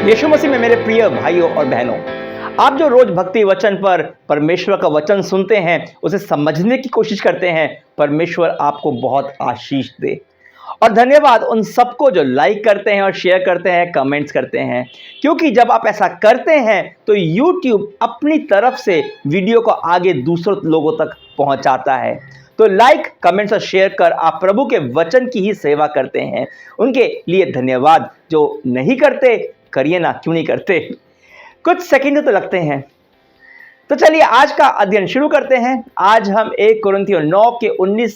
यीशु मसीह में मेरे प्रिय भाइयों और बहनों, आप जो रोज भक्ति वचन पर परमेश्वर का वचन सुनते हैं, उसे समझने की कोशिश करते हैं, परमेश्वर आपको बहुत आशीष दे। और धन्यवाद उन सबको जो लाइक करते हैं और शेयर करते हैं, कमेंट्स करते हैं, क्योंकि जब आप ऐसा करते हैं तो YouTube अपनी तरफ से वीडियो को आगे दूसरों लोगों तक पहुंचाता है। तो लाइक, कमेंट्स और शेयर कर आप प्रभु के वचन की ही सेवा करते हैं। उनके लिए धन्यवाद। जो नहीं करते, करिए ना, क्यों नहीं करते। कुछ सेकंड तो लगते हैं। तो चलिए आज का अध्ययन शुरू करते हैं। आज हम 1 कुरिन्थियों 9 के 19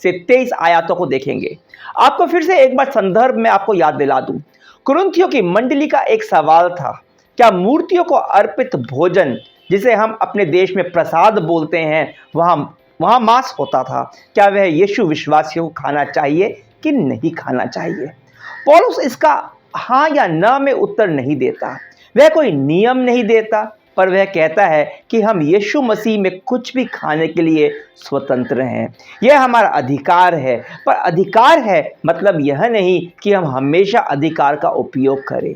से 23 आयतों को देखेंगे। आपको फिर से एक बार संदर्भ में आपको याद दिला दूं। कुरिन्थियों की मंडली का एक सवाल था, क्या मूर्तियों को अर्पित भोजन, जिसे हम अपने देश में प्रसाद बोलते हैं, वहां मांस होता था, क्या वह यीशु विश्वासियों को खाना चाहिए कि नहीं खाना चाहिए। पौलुस इसका हाँ या ना में उत्तर नहीं देता। वह कोई नियम नहीं देता, पर वह कहता है कि हम यीशु मसीह में कुछ भी खाने के लिए स्वतंत्र हैं। यह हमारा अधिकार है। पर अधिकार है मतलब यह नहीं कि हम हमेशा अधिकार का उपयोग करें।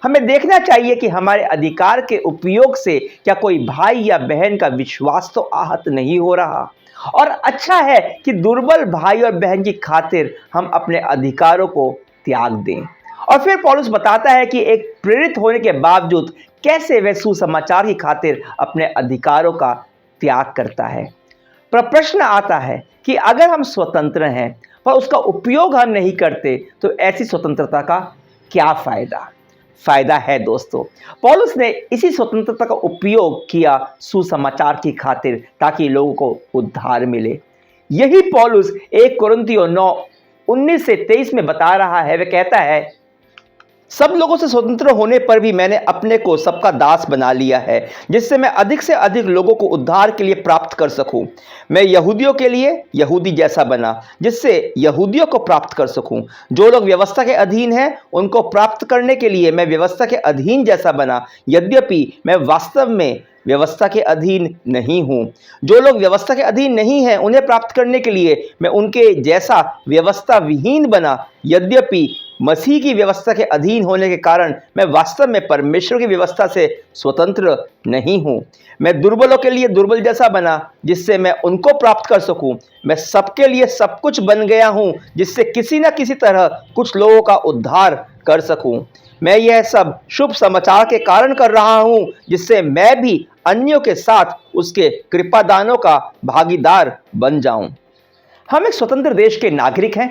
हमें देखना चाहिए कि हमारे अधिकार के उपयोग से क्या कोई भाई या बहन का विश्वास तो आहत नहीं हो रहा। और अच्छा है कि दुर्बल भाई और बहन की खातिर हम अपने अधिकारों को त्याग दें। और फिर पौलुस बताता है कि एक प्रेरित होने के बावजूद कैसे वह सुसमाचार की खातिर अपने अधिकारों का त्याग करता है। पर प्रश्न आता है कि अगर हम स्वतंत्र हैं पर उसका उपयोग हम नहीं करते, तो ऐसी स्वतंत्रता का क्या फायदा है दोस्तों। पौलुस ने इसी स्वतंत्रता का उपयोग किया सुसमाचार की खातिर, ताकि लोगों को उद्धार मिले। यही पौलुस 1 कुरिन्थियों 9 19 से 23 में बता रहा है। वह कहता है, सब लोगों से स्वतंत्र होने पर भी मैंने अपने को सबका दास बना लिया है, जिससे मैं अधिक से अधिक लोगों को उद्धार के लिए प्राप्त कर सकूं। मैं यहूदियों के लिए यहूदी जैसा बना, जिससे यहूदियों को प्राप्त कर सकूं। जो लोग व्यवस्था के अधीन हैं, उनको प्राप्त करने के लिए मैं व्यवस्था के अधीन जैसा बना, यद्यपि मैं वास्तव में व्यवस्था के अधीन नहीं हूं। जो लोग व्यवस्था के अधीन नहीं हैं, उन्हें प्राप्त करने के लिए मैं उनके जैसा व्यवस्था विहीन बना, यद्यपि मसीह की व्यवस्था के अधीन होने के कारण मैं वास्तव में परमेश्वर की व्यवस्था से स्वतंत्र नहीं हूं। मैं दुर्बलों के लिए दुर्बल जैसा बना, जिससे मैं उनको प्राप्त कर सकूं। मैं सबके लिए सब कुछ बन गया हूं, जिससे किसी न किसी तरह कुछ लोगों का उद्धार कर सकूं। मैं यह सब शुभ समाचार के कारण कर रहा हूं, जिससे मैं भी अन्यों के साथ उसके कृपादानों का भागीदार बन जाऊं। हम एक स्वतंत्र देश के नागरिक हैं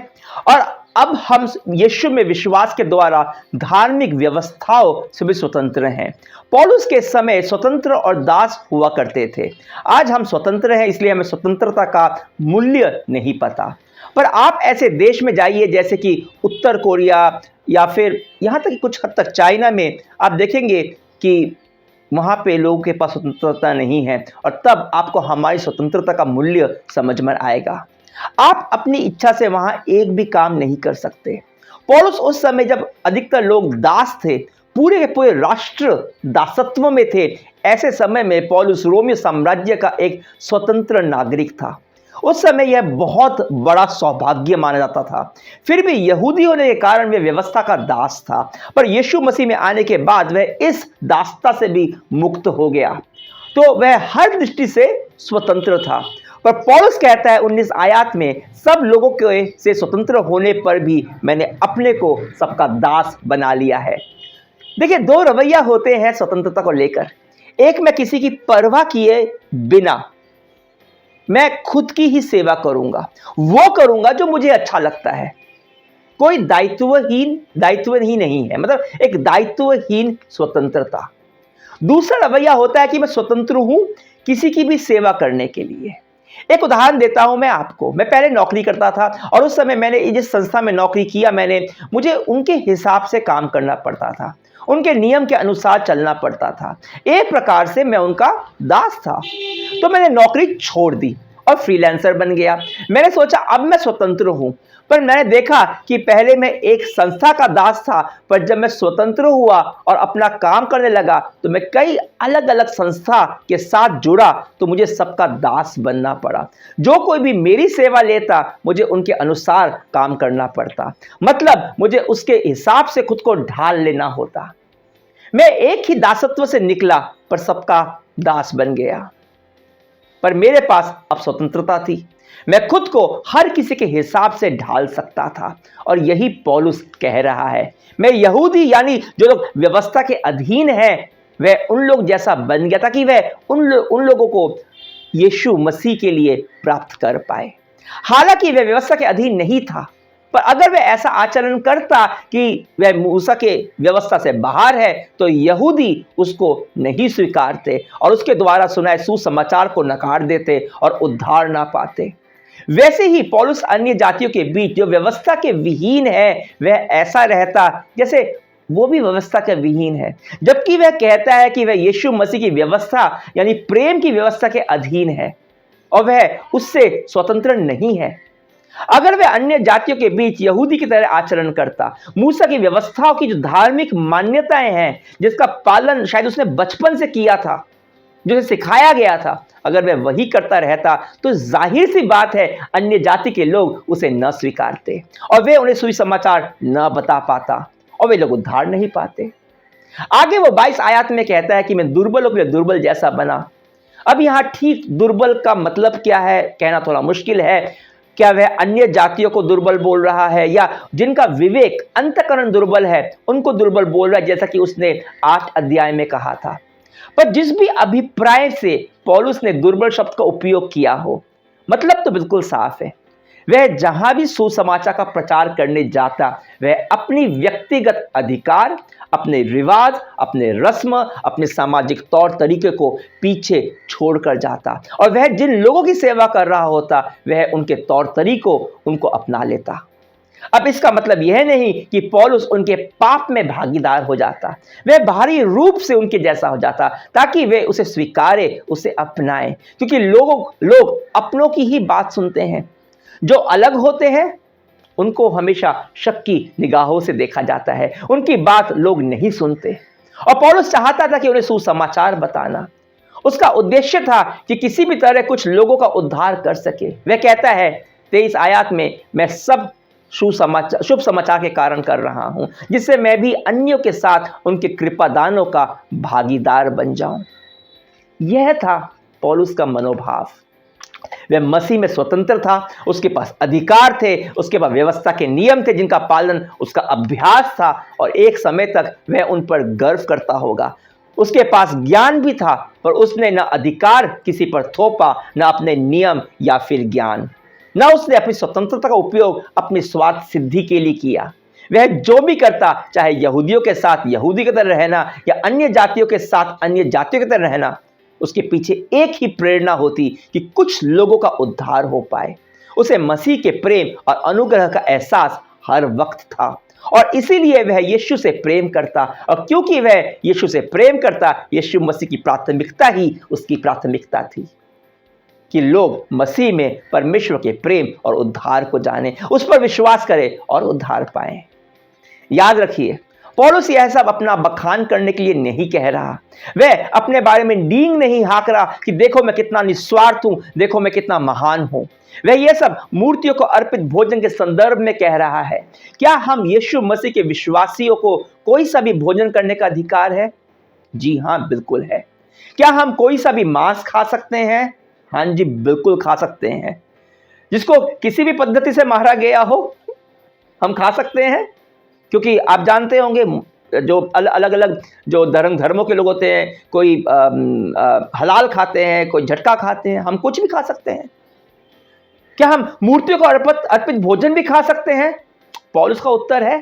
और अब हम यीशु में विश्वास के द्वारा धार्मिक व्यवस्थाओं से भी स्वतंत्र हैं। पौलुस के समय स्वतंत्र और दास हुआ करते थे। आज हम स्वतंत्र हैं, इसलिए हमें स्वतंत्रता का मूल्य नहीं पता। पर आप ऐसे देश में जाइए जैसे कि उत्तर कोरिया या फिर यहाँ तक कि कुछ हद तक चाइना में, आप देखेंगे कि वहाँ पे लोगों के पास स्वतंत्रता नहीं है, और तब आपको हमारी स्वतंत्रता का मूल्य समझ में आएगा। आप अपनी इच्छा से वहां एक भी काम नहीं कर सकते। पौलुस उस समय जब अधिकतर लोग दास थे, पूरे के पूरे राष्ट्र दासत्व में थे, ऐसे समय में पौलुस रोमी साम्राज्य का एक स्वतंत्र नागरिक था। उस समय यह बहुत बड़ा सौभाग्य माना जाता था। फिर भी यहूदी होने के कारण वह व्यवस्था का दास था, पर यीशु मसीह में आने के बाद वह इस दासता से भी मुक्त हो गया, तो वह हर दृष्टि से स्वतंत्र था। पर पौलुस कहता है 19 आयत में, सब लोगों के से स्वतंत्र होने पर भी मैंने अपने को सबका दास बना लिया है। देखिए, दो रवैया होते हैं स्वतंत्रता को लेकर। एक, मैं किसी की परवाह किए बिना मैं खुद की ही सेवा करूंगा, वो करूंगा जो मुझे अच्छा लगता है। कोई दायित्व ही नहीं है, मतलब एक दायित्वहीन स्वतंत्रता। दूसरा रवैया होता है कि मैं स्वतंत्र हूं किसी की भी सेवा करने के लिए। एक उदाहरण देता हूं मैं आपको। मैं पहले नौकरी करता था और उस समय मैंने जिस संस्था में नौकरी किया, मुझे उनके हिसाब से काम करना पड़ता था, उनके नियम के अनुसार चलना पड़ता था। एक प्रकार से मैं उनका दास था। तो मैंने नौकरी छोड़ दी और फ्रीलांसर बन गया। मैंने सोचा अब मैं स्वतंत्र हूं, पर मैंने देखा कि पहले मैं एक संस्था का दास था, पर जब मैं स्वतंत्र हुआ और अपना काम करने लगा तो मैं कई अलग अलग संस्था के साथ जुड़ा, तो मुझे सबका दास बनना पड़ा। जो कोई भी मेरी सेवा लेता, मुझे उनके अनुसार काम करना पड़ता, मतलब मुझे उसके हिसाब से खुद को ढाल लेना होता। मैं एक ही दासत्व से निकला पर सबका दास बन गया। पर मेरे पास अब स्वतंत्रता थी, मैं खुद को हर किसी के हिसाब से ढाल सकता था। और यही पौलुस कह रहा है, मैं यहूदी यानी जो लोग व्यवस्था के अधीन हैं, वह उन लोग जैसा बन गया ताकि वह उन लोगों को यीशु मसीह के लिए प्राप्त कर पाए। हालांकि वह व्यवस्था के अधीन नहीं था, पर अगर वह ऐसा आचरण करता कि वह मूसा के व्यवस्था से बाहर है, तो यहूदी उसको नहीं स्वीकारते और उसके द्वारा सुनाए सुसमाचार को नकार देते और उद्धार ना पाते। वैसे ही पौलुस अन्य जातियों के बीच जो व्यवस्था के विहीन है, वह ऐसा रहता जैसे वो भी व्यवस्था के विहीन है, जबकि वह कहता है कि वह यीशु मसीह की व्यवस्था यानी प्रेम की व्यवस्था के अधीन है और वह उससे स्वतंत्र नहीं है। अगर वह अन्य जातियों के बीच यहूदी की तरह आचरण करता, मूसा की व्यवस्थाओं की जो धार्मिक मान्यताएं हैं, जिसका पालन शायद उसने बचपन से किया था, जो सिखाया गया था, अगर वह वही करता रहता, तो जाहिर सी बात है अन्य जाति के लोग उसे न स्वीकारते और वे उन्हें सुसमाचार न बता पाता और वे लोग उद्धार नहीं पाते। आगे वो 22 आयत में कहता है कि मैं दुर्बलों के लिए दुर्बल जैसा बना। अब यहां ठीक दुर्बल का मतलब क्या है कहना थोड़ा मुश्किल है। क्या वह अन्य जातियों को दुर्बल बोल रहा है या जिनका विवेक अंतःकरण दुर्बल है उनको दुर्बल बोल रहा है, जैसा कि उसने 8 अध्याय में कहा था। पर जिस भी अभिप्राय से पौलुस ने दुर्बल शब्द का उपयोग किया हो, मतलब तो बिल्कुल साफ है। वह जहां भी सुसमाचार का प्रचार करने जाता, वह अपनी व्यक्तिगत अधिकार, अपने रिवाज, अपने रस्म, अपने सामाजिक तौर तरीके को पीछे छोड़कर जाता और वह जिन लोगों की सेवा कर रहा होता, वह उनके तौर तरीकों उनको अपना लेता। अब इसका मतलब यह नहीं कि पौलुस उनके पाप में भागीदार हो जाता, वह बाहरी रूप से उनके जैसा हो जाता ताकि वे उसे स्वीकारे, उसे अपनाएं, क्योंकि लोग अपनों की ही बात सुनते हैं। जो अलग होते हैं उनको हमेशा शक की निगाहों से देखा जाता है, उनकी बात लोग नहीं सुनते। और पौलुस चाहता था कि उन्हें सुसमाचार बताना। उसका उद्देश्य था कि किसी भी तरह कुछ लोगों का उद्धार कर सके। वह कहता है 23 आयत में, मैं सब शुभ समाचार के कारण कर रहा हूं, जिससे मैं भी अन्यों के साथ उनके कृपादानों का भागीदार बन जाऊं। यह था पौलुस का मनोभाव। वह मसीह में स्वतंत्र था, उसके पास अधिकार थे, उसके पास व्यवस्था के नियम थे जिनका पालन उसका अभ्यास था और एक समय तक वह उन पर गर्व करता होगा। उसके पास ज्ञान भी था, पर उसने न अधिकार किसी पर थोपा, न अपने नियम या फिर ज्ञान, न उसने अपनी स्वतंत्रता का उपयोग अपनी स्वार्थ सिद्धि के लिए किया। वह जो भी करता, चाहे यहूदियों के साथ यहूदी की तरह रहना या अन्य जातियों के साथ अन्य जातियों की तरह रहना, उसके पीछे एक ही प्रेरणा होती कि कुछ लोगों का उद्धार हो पाए। उसे मसीह के प्रेम और अनुग्रह का एहसास हर वक्त था और इसीलिए वह यीशु से प्रेम करता, और क्योंकि वह यीशु से प्रेम करता, यीशु मसीह की प्राथमिकता ही उसकी प्राथमिकता थी कि लोग मसीह में परमेश्वर के प्रेम और उद्धार को जाने, उस पर विश्वास करें और उद्धार पाएं। याद रखिए, पौलुस यह सब अपना बखान करने के लिए नहीं कह रहा। वह अपने बारे में डींग नहीं हाँक रहा कि देखो मैं कितना निस्वार्थ हूं, देखो मैं कितना महान हूं। वह यह सब मूर्तियों को अर्पित भोजन के संदर्भ में कह रहा है। क्या हम यीशु मसीह के विश्वासियों को कोई सा भी भोजन करने का अधिकार है? जी हां, बिल्कुल है। क्या हम कोई सा भी मांस खा सकते हैं? हाँ जी, बिल्कुल खा सकते हैं। जिसको किसी भी पद्धति से मारा गया हो, हम खा सकते हैं, क्योंकि आप जानते होंगे जो अलग अलग जो धर्मों के लोग होते हैं, कोई हलाल खाते हैं, कोई झटका खाते हैं, हम कुछ भी खा सकते हैं। क्या हम मूर्तियों को अर्पित भोजन भी खा सकते हैं? पौलुस का उत्तर है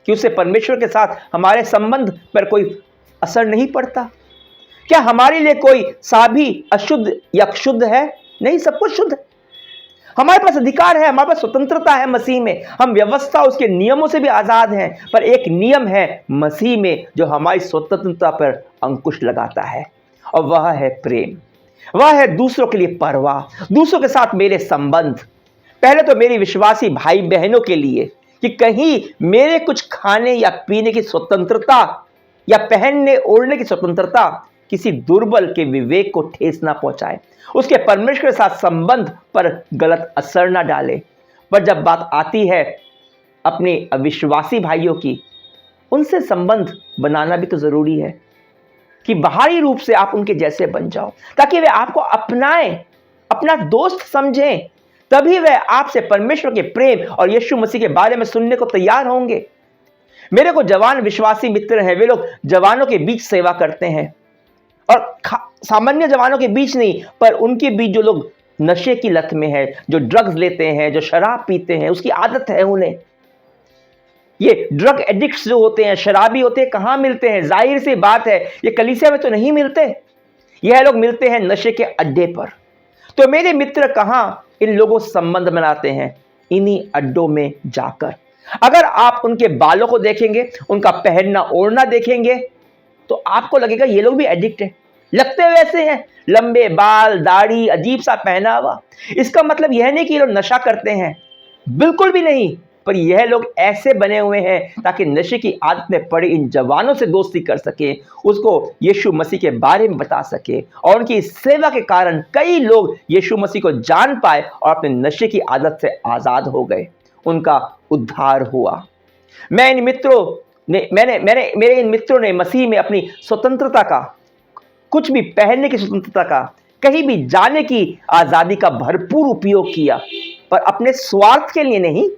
कि उससे परमेश्वर के साथ हमारे संबंध पर कोई असर नहीं पड़ता। क्या हमारे लिए कोई सा भी अशुद्ध या शुद्ध है? नहीं, सब कुछ शुद्ध है। हमारे पास अधिकार है, हमारे पास स्वतंत्रता है मसीह में। हम व्यवस्था उसके नियमों से भी आजाद हैं, पर एक नियम है मसीह में जो हमारी स्वतंत्रता पर अंकुश लगाता है, और वह है प्रेम। वह है दूसरों के लिए परवाह, दूसरों के साथ मेरे संबंध। पहले तो मेरी विश्वासी भाई बहनों के लिए कि कहीं मेरे कुछ खाने या पीने की स्वतंत्रता या पहनने ओढ़ने की स्वतंत्रता किसी दुर्बल के विवेक को ठेस ना पहुंचाए, उसके परमेश्वर के साथ संबंध पर गलत असर ना डाले। पर जब बात आती है अपने अविश्वासी भाइयों की, उनसे संबंध बनाना भी तो जरूरी है कि बाहरी रूप से आप उनके जैसे बन जाओ, ताकि वे आपको अपनाएं, अपना दोस्त समझें। तभी वे आपसे परमेश्वर के प्रेम और यीशु मसीह के बारे में सुनने को तैयार होंगे। मेरे को जवान विश्वासी मित्र हैं, वे लोग जवानों के बीच सेवा करते हैं, और सामान्य जवानों के बीच नहीं, पर उनके बीच जो लोग नशे की लत में है, जो ड्रग्स लेते हैं, जो शराब पीते हैं, उसकी आदत है उन्हें। ये ड्रग एडिक्ट्स जो होते हैं, शराबी होते हैं, कहां मिलते हैं? जाहिर सी बात है, ये कलीसिया में तो नहीं मिलते। यह लोग मिलते हैं नशे के अड्डे पर। तो मेरे मित्र कहां इन लोगों से संबंध बनाते हैं? इन्हीं अड्डों में जाकर। अगर आप उनके बालों को देखेंगे, उनका पहनना ओढ़ना देखेंगे, तो आपको लगेगा ये लोग भी एडिक्ट है। लगते वैसे हैं, लंबे बाल, दाढ़ी, अजीब सा पहनावा। इसका मतलब यह नहीं कि ये लोग नशा करते हैं, बिल्कुल भी नहीं, पर यह लोग ऐसे बने हुए हैं ताकि नशे की आदत में पड़े इन जवानों से दोस्ती कर सके, उसको यीशु मसीह के बारे में बता सके, और उनकी सेवा के कारण कई लोग यीशु मसीह को जान पाए और अपने नशे की आदत से आजाद हो गए, उनका उद्धार हुआ। मैं इन मित्रों ने मेरे इन मित्रों ने मसीह में अपनी स्वतंत्रता का, कुछ भी पहनने की स्वतंत्रता का, कहीं भी जाने की आजादी का भरपूर उपयोग किया, पर अपने स्वार्थ के लिए नहीं,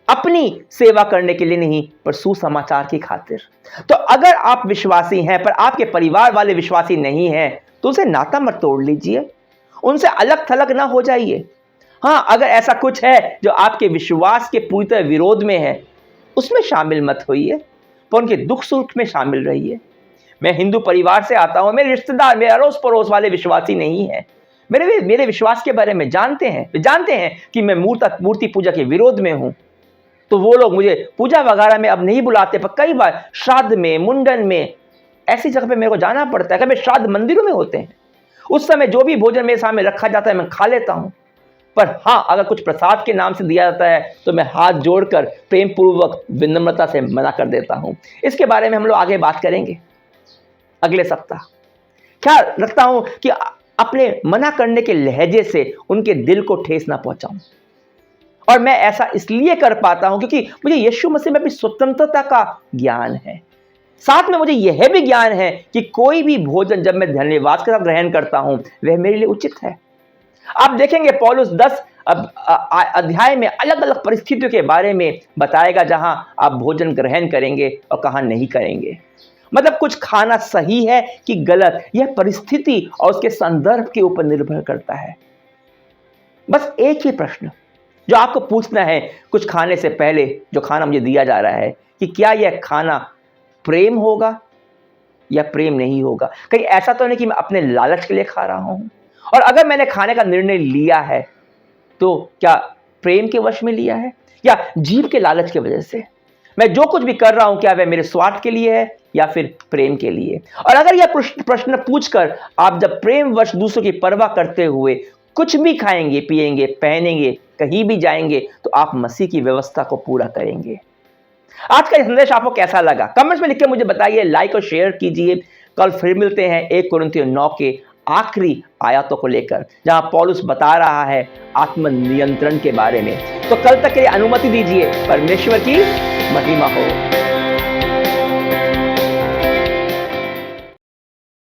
अपनी सेवा करने के लिए नहीं, पर सुसमाचार की खातिर। तो अगर आप विश्वासी हैं पर आपके परिवार वाले विश्वासी नहीं हैं, तो उनसे नाता मत तोड़ लीजिए, उनसे अलग थलग ना हो जाइए। हाँ, अगर ऐसा कुछ है जो आपके विश्वास के पूरी तरह विरोध में है, उसमें शामिल मत होइए, पर उनके दुख सुख में शामिल रहिए। मैं हिंदू परिवार से आता हूं, मेरे रिश्तेदार, मेरे अड़ोस पड़ोस वाले विश्वासी नहीं है, मेरे विश्वास के बारे में जानते हैं कि मैं मूर्ति पूजा के विरोध में हूं। तो वो लोग मुझे पूजा वगैरह में अब नहीं बुलाते, पर कई बार श्राद्ध में, मुंडन में, ऐसी जगह पे मेरे को जाना पड़ता है। कभी श्राद्ध मंदिरों में होते हैं, उस समय जो भी भोजन मेरे सामने रखा जाता है मैं खा लेता हूं। पर हाँ, अगर कुछ प्रसाद के नाम से दिया जाता है तो मैं हाथ जोड़कर प्रेम पूर्वक विनम्रता से मना कर देता हूं। इसके बारे में हम लोग आगे बात करेंगे अगले सप्ताह। क्या लगता हूं कि अपने मना करने के लहजे से उनके दिल को ठेस ना पहुंचाऊं, और मैं ऐसा इसलिए कर पाता हूं क्योंकि मुझे यीशु मसीह में अपनी स्वतंत्रता का ज्ञान है। साथ में मुझे यह भी ज्ञान है कि कोई भी भोजन जब मैं धन्यवाद के साथ ग्रहण करता हूं, वह मेरे लिए उचित है। आप देखेंगे पौलुस 10 अध्याय में अलग अलग परिस्थितियों के बारे में बताएगा जहां आप भोजन ग्रहण करेंगे और कहां नहीं करेंगे। मतलब कुछ खाना सही है कि गलत, यह परिस्थिति और उसके संदर्भ के ऊपर निर्भर करता है। बस एक ही प्रश्न जो आपको पूछना है कुछ खाने से पहले, जो खाना मुझे दिया जा रहा है, कि क्या यह खाना प्रेम होगा या प्रेम नहीं होगा। कहीं ऐसा तो नहीं कि मैं अपने लालच के लिए खा रहा हूं, और अगर मैंने खाने का निर्णय लिया है तो क्या प्रेम के वश में लिया है या जीभ के लालच की वजह से। मैं जो कुछ भी कर रहा हूं, क्या वह मेरे स्वार्थ के लिए है या फिर प्रेम के लिए। और अगर यह प्रश्न पूछकर आप जब प्रेम वश दूसरों की परवाह करते हुए कुछ भी खाएंगे, पिएंगे, पहनेंगे, कहीं भी जाएंगे, तो आप मसीह की व्यवस्था को पूरा करेंगे। आज का संदेश आपको कैसा लगा कमेंट्स में लिख के मुझे बताइए, लाइक और शेयर कीजिए। कल फिर मिलते हैं 1 कुरिन्थियों 9 के आखिरी आयतों को लेकर, जहां पौलुस बता रहा है आत्म नियंत्रण के बारे में। तो कल तक के लिए अनुमति दीजिए। परमेश्वर की महिमा हो।